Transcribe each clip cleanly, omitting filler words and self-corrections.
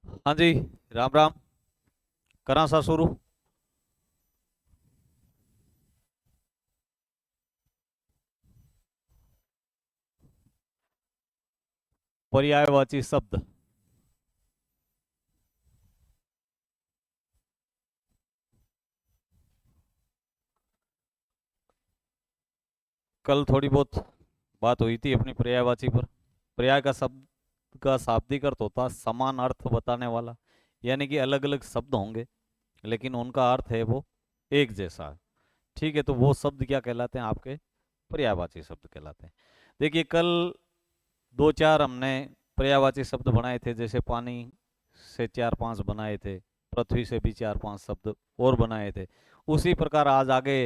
हाँ जी। राम राम। करा सा शुरू। पर्यायवाची शब्द। कल थोड़ी बहुत बात हुई थी अपनी पर्यायवाची पर। पर्याय का शब्द का शाब्दिक अर्थ होता है समान अर्थ बताने वाला। यानी कि अलग अलग शब्द होंगे लेकिन उनका अर्थ है वो एक जैसा है। ठीक है, तो वो शब्द क्या कहलाते हैं आपके? पर्यायवाची शब्द कहलाते हैं। देखिए, कल दो चार हमने पर्यायवाची शब्द बनाए थे, जैसे पानी से चार पांच बनाए थे, पृथ्वी से भी चार पांच शब्द और बनाए थे। उसी प्रकार आज आगे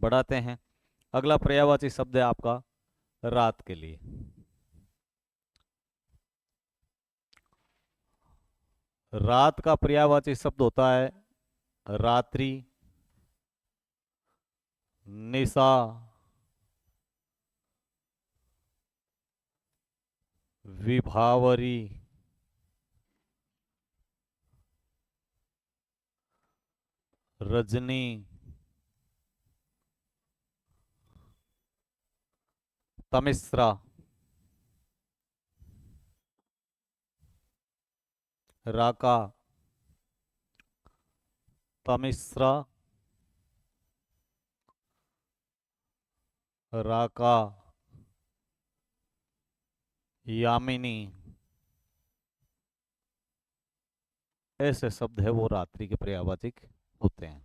बढ़ाते हैं। अगला पर्यायवाची शब्द है आपका रात के लिए। रात का पर्यायवाची शब्द होता है रात्रि, निशा, विभावरी, रजनी, तमिश्रा, राका, तमिश्रा, राका, यामिनी। ऐसे शब्द है वो रात्रि के पर्यायवाचिक होते हैं।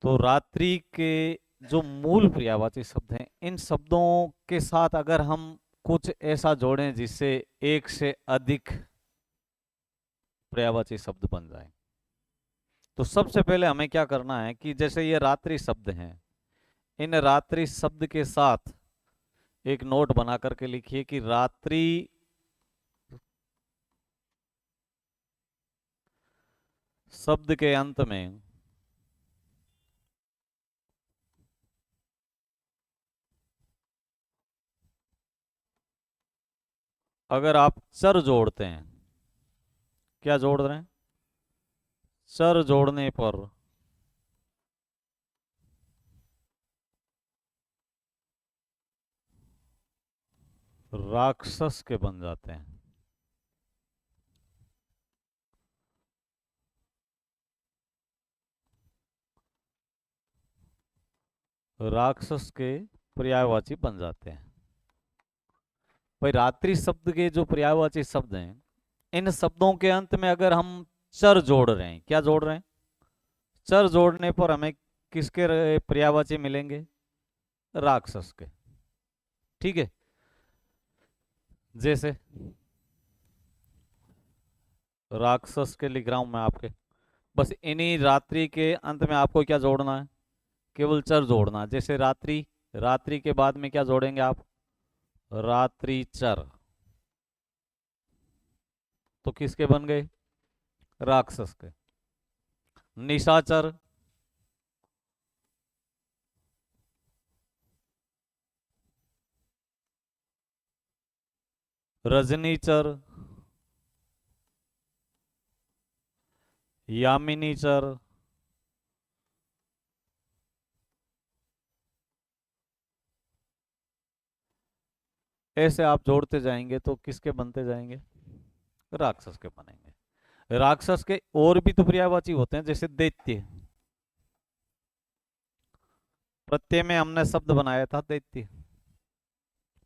तो रात्रि के जो मूल पर्यायवाची शब्द हैं, इन शब्दों के साथ अगर हम कुछ ऐसा जोड़ें जिससे एक से अधिक पर्यायवाची शब्द बन जाए, तो सबसे पहले हमें क्या करना है कि जैसे ये रात्रि शब्द हैं, इन रात्रि शब्द के साथ एक नोट बना करके लिखिए कि रात्रि शब्द के अंत में अगर आप चर जोड़ते हैं, क्या जोड़ रहे हैं? चर जोड़ने पर राक्षस के बन जाते हैं। राक्षस के पर्यायवाची बन जाते हैं। भाई, रात्रि शब्द के जो पर्यायवाची शब्द हैं, इन शब्दों के अंत में अगर हम चर जोड़ रहे हैं, क्या जोड़ रहे हैं? चर जोड़ने पर हमें किसके पर्यायवाची मिलेंगे? राक्षस के। ठीक है। जैसे राक्षस के लिख रहा हूं मैं आपके। बस इन्हीं रात्रि के अंत में आपको क्या जोड़ना है? केवल चर जोड़ना है। जैसे रात्रि, रात्रि के बाद में क्या जोड़ेंगे आप? रात्रि चर। तो किसके बन गए? राक्षस के। निशाचर, रजनीचर, यामिनीचर, ऐसे आप जोड़ते जाएंगे तो किसके बनते जाएंगे? राक्षस के बनेंगे। राक्षस के और भी तो पर्यायवाची होते हैं, जैसे दैत्य। प्रत्यय में हमने शब्द बनाया था दैत्य।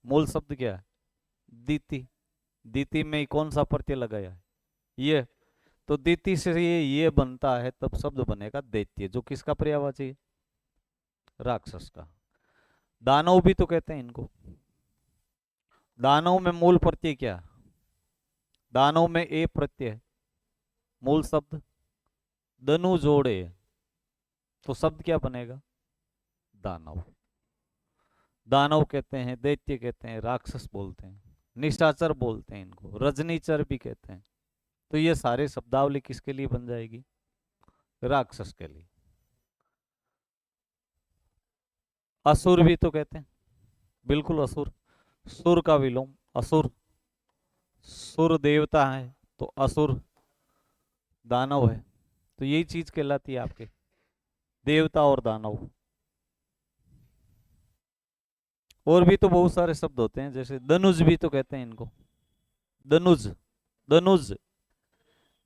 मूल शब्द क्या है? दीति। दीति में कौन सा प्रत्यय लगाया है? ये। तो दीति से ये बनता है, तब शब्द बनेगा दैत्य, जो किसका पर्यायवाची है? राक्षस का। दानव भी तो कहते हैं इनको। दानव में मूल प्रत्यय क्या है? दानव में ए प्रत्यय है। मूल शब्द दनु जोड़े, तो शब्द क्या बनेगा? दानव। दानव कहते हैं, दैत्य कहते हैं, राक्षस बोलते हैं, निशाचर बोलते हैं, इनको रजनीचर भी कहते हैं। तो ये सारे शब्दावली किसके लिए बन जाएगी? राक्षस के लिए। असुर भी तो कहते हैं। बिल्कुल असुर। सुर का विलोम असुर। सुर देवता है, तो असुर दानव है। तो यही चीज कहलाती है आपके देवता और दानव। और भी तो बहुत सारे शब्द होते हैं, जैसे धनुष भी तो कहते हैं इनको। धनुष, धनुष।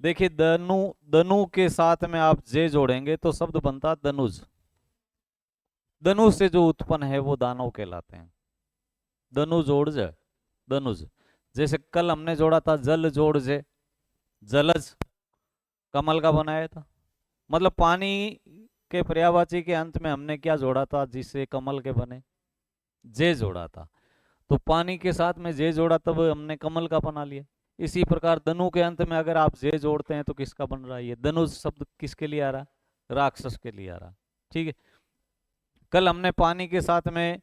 देखिए धनु, धनु के साथ में आप जे जोड़ेंगे तो शब्द बनता धनुष। धनुष से जो उत्पन्न है वो दानव कहलाते हैं। धनु जोड़ ज, धनुष। जैसे कल हमने जोड़ा था जल जोड़ जे, जलज, कमल का बनाया था। मतलब पानी के पर्यायवाची के अंत में हमने क्या जोड़ा था जिससे कमल के बने, जे जोड़ा था। तो पानी के साथ में जे जोड़ा तब हमने कमल का बना लिया। इसी प्रकार धनु के अंत में अगर आप जे जोड़ते हैं तो किसका बन रहा है? ये धनुष शब्द किसके लिए आ रहा? राक्षस के लिए आ रहा। ठीक है। कल हमने पानी के साथ में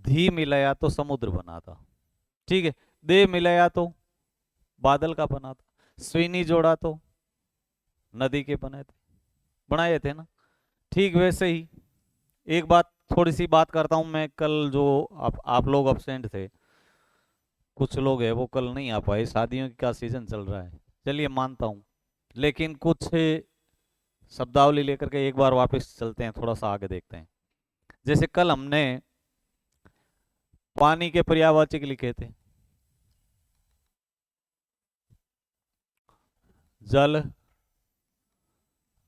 धी मिलाया तो समुद्र बना था। ठीक है। दे मिलाया तो बादल का बना था। स्विनी जोड़ा तो नदी के बने थे, बनाए थे ना। ठीक वैसे ही एक बात, थोड़ी सी बात करता हूं मैं। कल जो आप लोग अब्सेंट थे, कुछ लोग हैं वो कल नहीं आ पाए, शादियों का सीजन चल रहा है, चलिए मानता हूं। लेकिन कुछ शब्दावली लेकर के एक बार वापस चलते हैं, थोड़ा सा आगे देखते हैं। जैसे कल हमने पानी के पर्यायवाची लिखे थे, जल,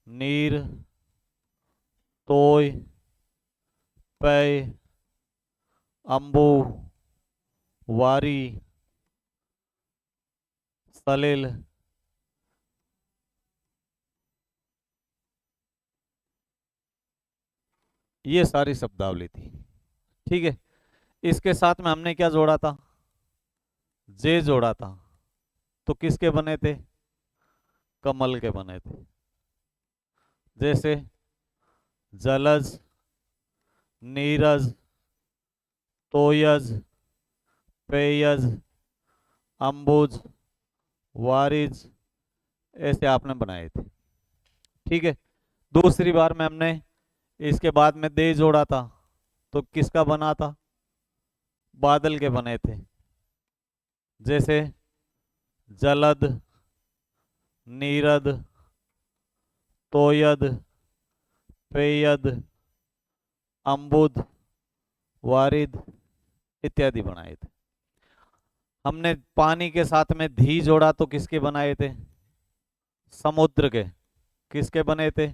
नीर, तोय, पेय, अंबु, वारी, सलिल, ये सारी शब्दावली थी। ठीक है। इसके साथ में हमने क्या जोड़ा था? जे जोड़ा था। तो किसके बने थे? कमल के बने थे। जैसे जलज, नीरज, तोयज, पेयज, अंबुज, वारिज, ऐसे आपने बनाए थे। ठीक है। दूसरी बार में हमने इसके बाद में दे जोड़ा था तो किसका बना था? बादल के बने थे। जैसे जलद, नीरद, तोयद, पेयद, अंबुद, वारिद इत्यादि बनाए थे। हमने पानी के साथ में धी जोड़ा तो किसके बनाए थे? समुद्र के। किसके बने थे?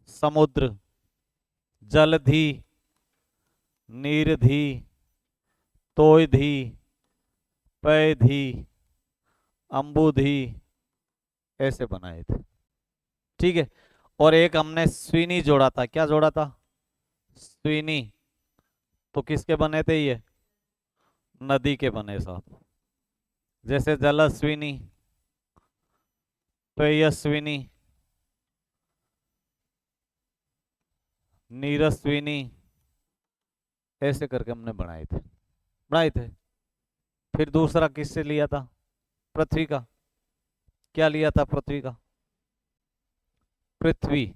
समुद्र। जलधी, नीरधी, तोयधी, पैधी, अंबुधी ऐसे बनाए थे। ठीक है। और एक हमने स्विनी जोड़ा था। क्या जोड़ा था? स्विनी। तो किसके बने थे ये? नदी के बने साहब। जैसे जलस्विनी, पेयस्विनी, नीरस्विनी, ऐसे करके हमने बनाए थे, बनाए थे। फिर दूसरा किससे लिया था? पृथ्वी का। क्या लिया था पृथ्वी का? पृथ्वी।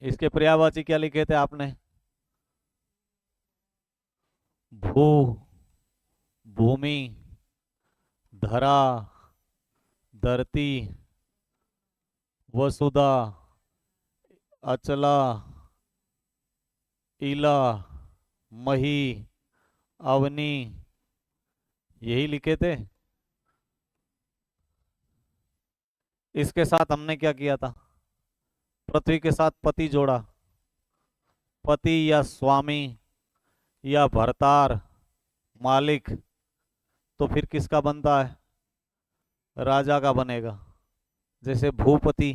इसके पर्यायवाची क्या लिखे थे आपने? भू, भूमि, धरा, धरती, वसुधा, अचला, इला, मही, अवनी, यही लिखे थे। इसके साथ हमने क्या किया था? पृथ्वी के साथ पति जोड़ा। पति या स्वामी या भरतार, मालिक, तो फिर किसका बनता है? राजा का बनेगा। जैसे भूपति,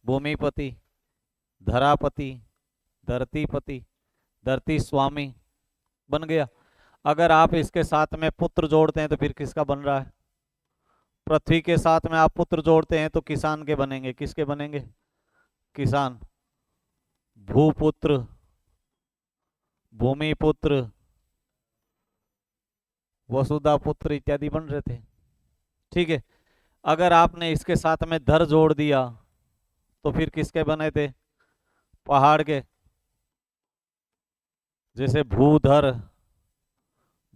भूमिपति, धरापति, धरतीपति, धरती स्वामी बन गया। अगर आप इसके साथ में पुत्र जोड़ते हैं तो फिर किसका बन रहा है? पृथ्वी के साथ में आप पुत्र जोड़ते हैं तो किसान के बनेंगे। किसके बनेंगे? किसान। भूपुत्र, भूमिपुत्र, वसुधा पुत्र इत्यादि बन रहे थे। ठीक है। अगर आपने इसके साथ में धर जोड़ दिया तो फिर किसके बने थे? पहाड़ के। जैसे भूधर,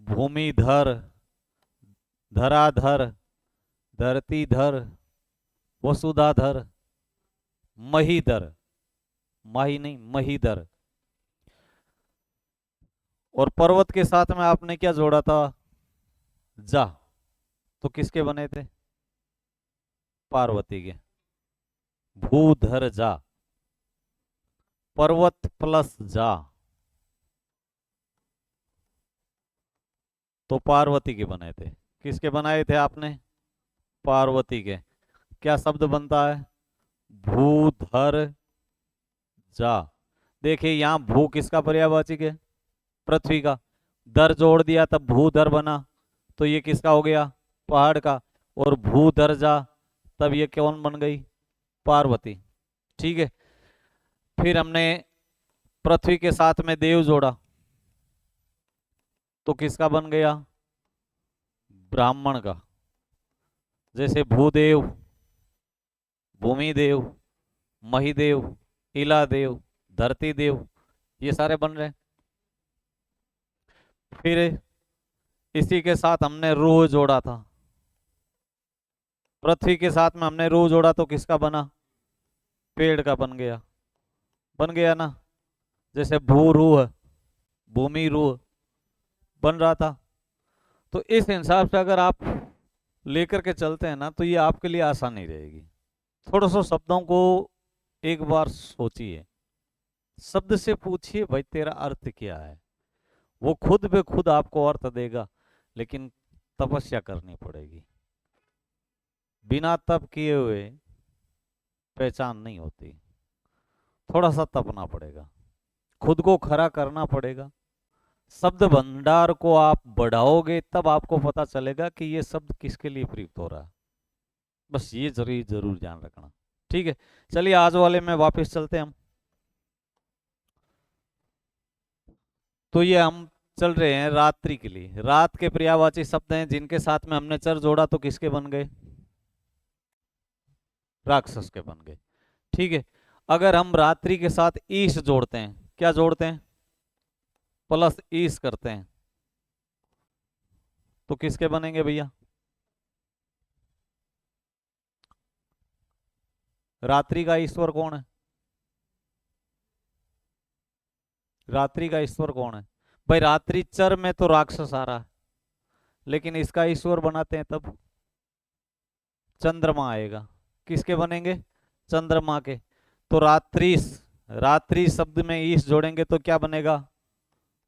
भूमिधर, धराधर, धरतीधर, वसुधाधर, महीधर, माही नहीं महीधर। और पर्वत के साथ में आपने क्या जोड़ा था? जा। तो किसके बने थे? पार्वती के। भूधर जा, पर्वत प्लस जा, तो पार्वती के बने थे। किसके बनाए थे आपने? पार्वती के। क्या शब्द बनता है? भूधर जा। देखिए यहां भू किसका पर्यायवाची है? पृथ्वी का। दर जोड़ दिया तब भूधर बना, तो ये किसका हो गया? पहाड़ का। और भूधर जा, तब ये कौन बन गई? पार्वती। ठीक है। फिर हमने पृथ्वी के साथ में देव जोड़ा, तो किसका बन गया? ब्राह्मण का। जैसे भूदेव, भूमिदेव, महिदेव, इलादेव, धरती देव, ये सारे बन रहे। फिर इसी के साथ हमने रूह जोड़ा था, पृथ्वी के साथ में हमने रूह जोड़ा, तो किसका बना? पेड़ का बन गया। बन गया ना? जैसे भू रूह, भूमि रूह बन रहा था। तो इस हिसाब से अगर आप लेकर के चलते हैं ना, तो ये आपके लिए आसानी रहेगी। थोड़ा सा शब्दों को एक बार सोचिए, शब्द से पूछिए भाई तेरा अर्थ क्या है, वो खुद पे खुद आपको अर्थ देगा। लेकिन तपस्या करनी पड़ेगी। बिना तप किए हुए पहचान नहीं होती। थोड़ा सा तपना पड़ेगा, खुद को खरा करना पड़ेगा। शब्द भंडार को आप बढ़ाओगे तब आपको पता चलेगा कि ये शब्द किसके लिए प्रयुक्त हो रहा है। बस ये जरूर जरूर ध्यान रखना। ठीक है, चलिए आज वाले में वापस चलते हैं हम। तो ये हम चल रहे हैं रात्रि के लिए। रात के पर्यायवाची शब्द हैं जिनके साथ में हमने चर जोड़ा, तो किसके बन गए? राक्षस के बन गए। ठीक है। अगर हम रात्रि के साथ ईश जोड़ते हैं, क्या जोड़ते हैं? प्लस ईश करते हैं, तो किसके बनेंगे भैया? रात्रि का ईश्वर कौन है? रात्रि का ईश्वर कौन है भाई? रात्रि चर में तो राक्षस आ रहा है, लेकिन इसका ईश्वर बनाते हैं तब चंद्रमा आएगा। किसके बनेंगे? चंद्रमा के। तो रात्रिस, रात्रि शब्द में ईश जोड़ेंगे तो क्या बनेगा?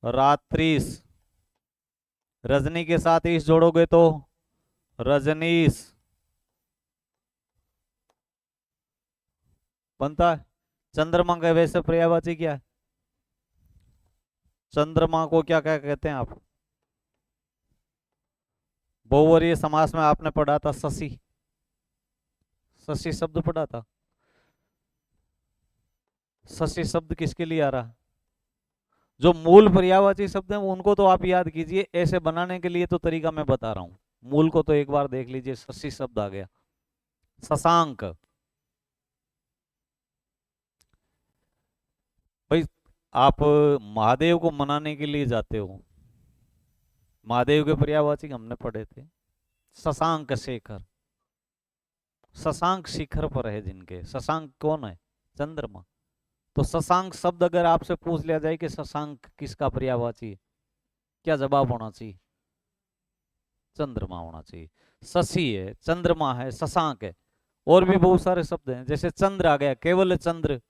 रात्रिस। रजनी के साथ ईश जोड़ोगे तो रजनीश बनता है। चंद्रमा का वैसे पर्यायवाची क्या है? चंद्रमा को क्या क्या कहते हैं आप? बहुवरीय समास में आपने पढ़ा था शशि, शशि शब्द पढ़ा था। शशि शब्द किसके लिए आ रहा? जो मूल पर्यायवाची शब्द है उनको तो आप याद कीजिए, ऐसे बनाने के लिए तो तरीका मैं बता रहा हूं। मूल को तो एक बार देख लीजिए। शशि शब्द आ गया। शशांक भाई, आप महादेव को मनाने के लिए जाते हो, महादेव के पर्यायवाची हमने पढ़े थे। शशांक शेखर, शशांक शिखर पर है जिनके। शशांक कौन है? चंद्रमा। तो शशांक शब्द अगर आपसे पूछ लिया जाए कि शशांक किसका पर्यायवाची है, क्या जवाब होना चाहिए? चंद्रमा होना चाहिए। शशि है, चंद्रमा है, शशांक है, और भी बहुत सारे शब्द हैं। जैसे चंद्र आ गया, केवल चंद्र,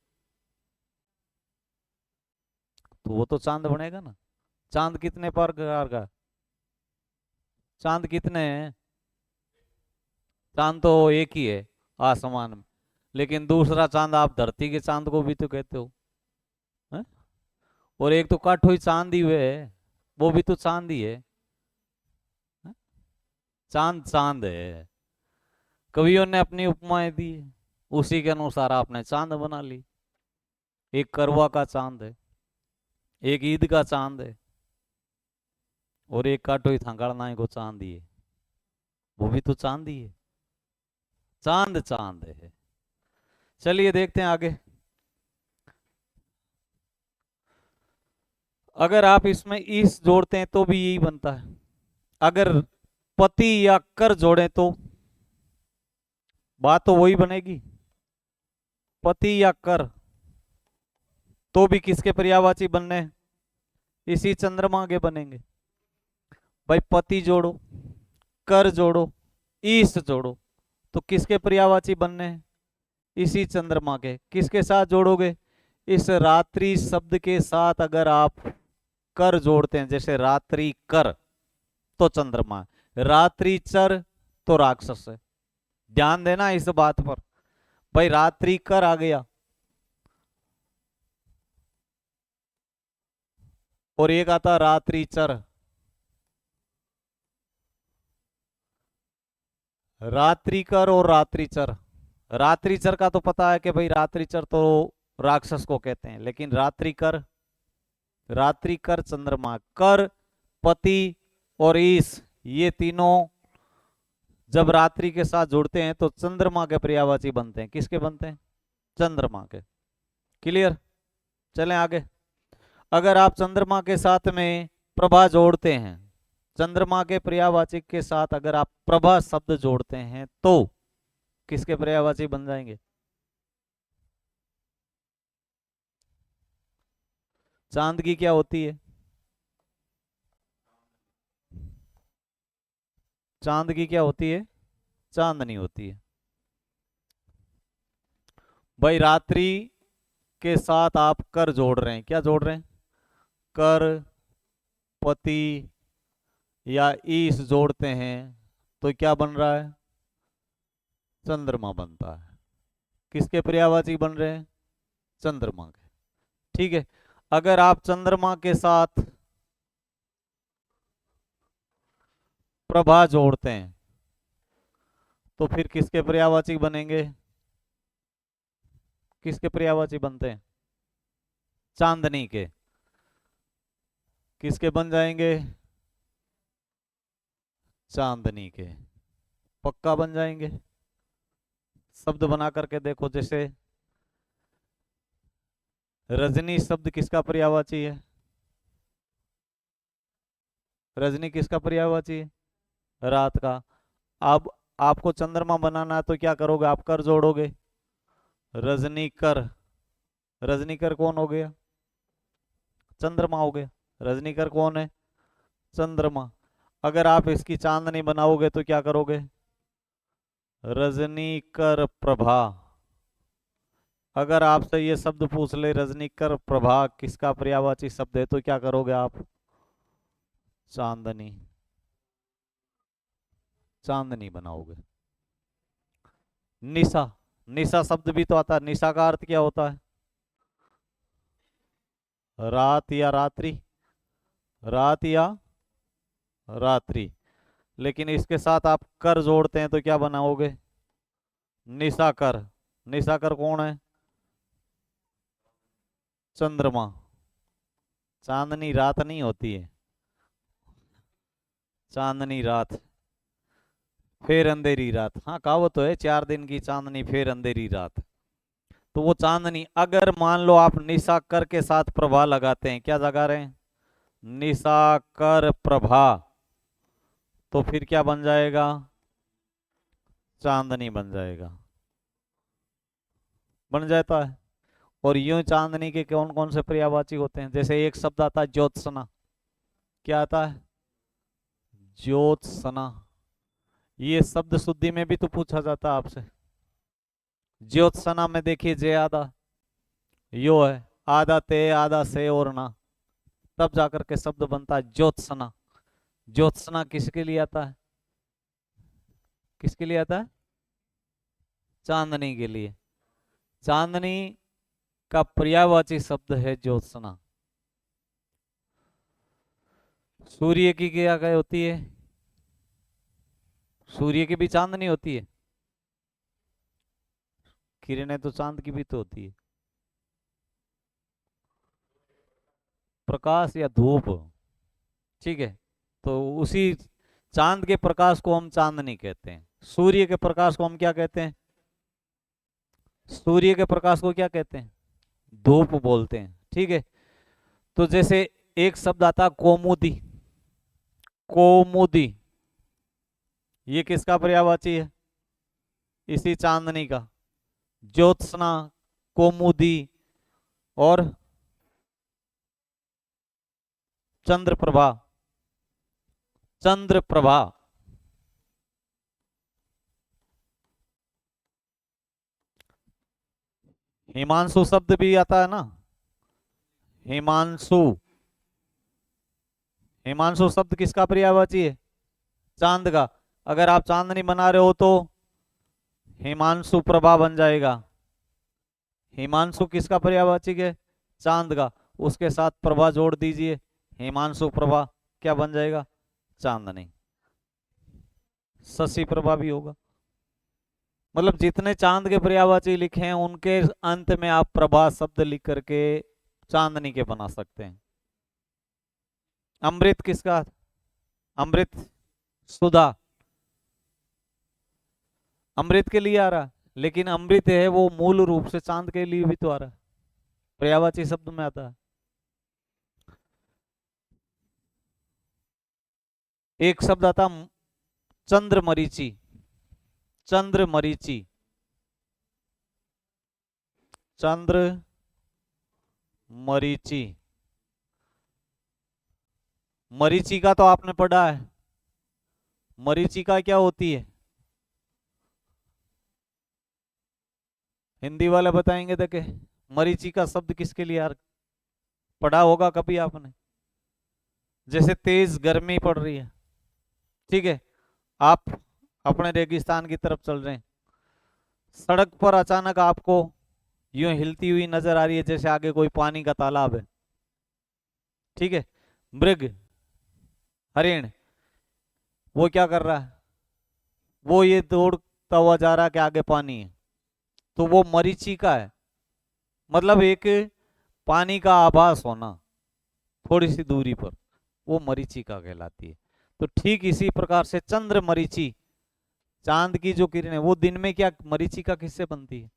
तो वो तो चांद बनेगा ना। चांद कितने प्रकार का? चांद कितने हैं? चांद तो एक ही है आसमान में, लेकिन दूसरा चांद आप धरती के चांद को भी तो कहते हो है? और एक तो काठोई चांद ही हुए है, वो भी तो चांद ही है। चांद चांद है। कवियों ने अपनी उपमाएं दी, उसी के अनुसार आपने चांद बना ली। एक करवा का चांद है, एक ईद का चांद है, और एक काटोई थांगाड़ना को चांद ही है, वो भी तो चांद ही है। चांद चांद है। चलिए देखते हैं आगे। अगर आप इसमें ईस जोड़ते हैं तो भी यही बनता है। अगर पति या कर जोड़े तो बात तो वही बनेगी। पति या कर, तो भी किसके पर्यायवाची बनने हैं? इसी चंद्रमा के बनेंगे। भाई पति जोड़ो, कर जोड़ो, ईश जोड़ो, तो किसके पर्यायवाची बनने हैं? इसी चंद्रमा के। किसके साथ जोड़ोगे? इस रात्रि शब्द के साथ अगर आप कर जोड़ते हैं, जैसे रात्रि कर तो चंद्रमा, रात्रि चर तो राक्षस है। ध्यान देना इस बात पर। भाई रात्रि कर आ गया, और एक आता रात्रि चर। रात्रिकर और रात्रिचर। रात्रिचर का तो पता है कि भाई रात्रिचर तो राक्षस को कहते हैं, लेकिन रात्रिकर, रात्रिकर चंद्रमा, कर पति और ईश, ये तीनों जब रात्रि के साथ जुड़ते हैं तो चंद्रमा के पर्यायवाची बनते हैं। किसके बनते हैं? चंद्रमा के। क्लियर? चलें आगे। अगर आप चंद्रमा के साथ में प्रभा जोड़ते हैं, चंद्रमा के पर्यायवाची के साथ अगर आप प्रभा शब्द जोड़ते हैं तो किसके पर्यायवाची बन जाएंगे? चांद की क्या होती है? चांद की क्या होती है? चांदनी होती है। भाई रात्रि के साथ आप कर जोड़ रहे हैं, क्या जोड़ रहे हैं? कर पति या ईश जोड़ते हैं तो क्या बन रहा है? चंद्रमा बनता है। किसके पर्यायवाची बन रहे हैं? चंद्रमा के। ठीक है। अगर आप चंद्रमा के साथ प्रभा जोड़ते हैं तो फिर किसके पर्यायवाची बनेंगे? किसके पर्यायवाची बनते हैं? चांदनी के। किसके बन जाएंगे? चांदनी के। पक्का बन जाएंगे। शब्द बना करके देखो, जैसे रजनी शब्द किसका पर्यायवाची है? रजनी किसका पर्यायवाची है? रात का। अब आपको चंद्रमा बनाना है तो क्या करोगे? आप कर जोड़ोगे, रजनी कर। रजनी कर कौन हो गया? चंद्रमा हो गया। रजनी कर कौन है? चंद्रमा। अगर आप इसकी चांदनी बनाओगे तो क्या करोगे? रजनी कर प्रभा। अगर आपसे ये शब्द पूछ ले, रजनी कर प्रभा किसका पर्यायवाची शब्द है, तो क्या करोगे आप? चांदनी। चांदनी बनाओगे। निशा। निशा शब्द भी तो आता है। निशा का अर्थ क्या होता है? रात या रात्रि। रात या रात्रि। लेकिन इसके साथ आप कर जोड़ते हैं तो क्या बनाओगे? निशाकर। निशाकर कौन है? चंद्रमा। चांदनी रात नहीं होती है। चांदनी रात, फिर अंधेरी रात। हाँ कहावत तो है, 4 दिन की चांदनी फिर अंधेरी रात। तो वो चांदनी, अगर मान लो आप निशाकर के साथ प्रभा लगाते हैं, क्या लगा रहे हैं? निशाकर प्रभा, तो फिर क्या बन जाएगा? चांदनी बन जाएगा। बन जाता है। और यूं चांदनी के कौन कौन से पर्यायवाची होते हैं? जैसे एक शब्द आता है ज्योत्सना। क्या आता है? ज्योत्सना। ये शब्द शुद्धि में भी तो पूछा जाता है आपसे। ज्योत्सना में देखिए, जे आधा यो है, आधा ते आधा से और ना, तब जाकर के शब्द बनता है ज्योत्सना। ज्योत्सना किसके लिए आता है? किसके लिए आता है? चांदनी के लिए। चांदनी का पर्यायवाची शब्द है ज्योत्सना। सूर्य की क्या क्या होती है? सूर्य की भी चांदनी होती है। किरणें तो चांद की भी तो होती है। प्रकाश या धूप। ठीक है। तो उसी चांद के प्रकाश को हम चांदनी कहते हैं। सूर्य के प्रकाश को हम क्या कहते हैं? सूर्य के प्रकाश को क्या कहते हैं? धूप बोलते हैं। ठीक है। तो जैसे एक शब्द आता है कौमुदी। कौमुदी, ये किसका पर्यायवाची है? इसी चांदनी का। ज्योत्सना, कौमुदी और चंद्रप्रभा। चंद्रप्रभा। हिमांशु शब्द भी आता है ना, हिमांशु। हिमांशु शब्द किसका पर्यायवाची है? चांद का। अगर आप चांदनी बना रहे हो तो हिमांशु प्रभा बन जाएगा। हिमांशु किसका पर्यायवाची है? चांद का। उसके साथ प्रभा जोड़ दीजिए, हिमांशु प्रभा क्या बन जाएगा? चांदनी। शशि प्रभा भी होगा। मतलब जितने चांद के पर्यायवाची लिखे हैं उनके अंत में आप प्रभा शब्द लिख करके चांदनी के बना सकते हैं। अमृत किसका? अमृत, सुधा। अमृत के लिए आ रहा, लेकिन अमृत है वो मूल रूप से चांद के लिए भी तो आ रहा है, पर्यायवाची शब्द में आता है। एक शब्द आता चंद्रमरीचि। चंद्रमरीचि। चंद्र मरीचि। मरीचिका तो आपने पढ़ा है। मरीचिका क्या होती है? हिंदी वाले बताएंगे देखे, मरीचिका शब्द किसके लिए यार? पढ़ा होगा कभी आपने। जैसे तेज गर्मी पड़ रही है, ठीक है, आप अपने रेगिस्तान की तरफ चल रहे हैं, सड़क पर अचानक आपको यूं हिलती हुई नजर आ रही है जैसे आगे कोई पानी का तालाब है, ठीक है, मृग, हरिण, वो क्या कर रहा है? वो ये दौड़ता हुआ जा रहा है कि आगे पानी है, तो वो मरीचिका है। मतलब एक पानी का आभास होना थोड़ी सी दूरी पर, वो मरीचिका कहलाती है। तो ठीक इसी प्रकार से चंद्र मरीचि, चांद की जो किरण है वो दिन में क्या मरीचिका किससे बनती है?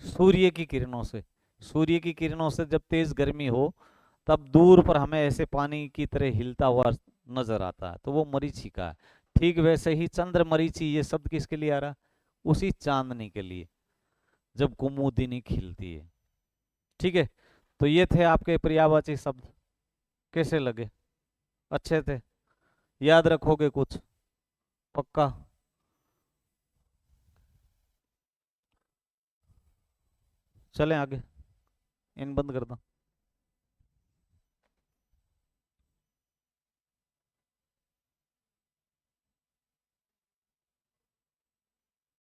सूर्य की किरणों से। सूर्य की किरणों से जब तेज गर्मी हो तब दूर पर हमें ऐसे पानी की तरह हिलता हुआ नजर आता है, तो वो मरीचिका है। ठीक वैसे ही चंद्र मरीचि ये शब्द किसके लिए आ रहा? उसी चांदनी के लिए, जब कुमुदिनी खिलती है। ठीक है, तो ये थे आपके पर्यायवाची शब्द। कैसे लगे? अच्छे थे? याद रखोगे कुछ? पक्का? चलें आगे, इन बंद कर दो।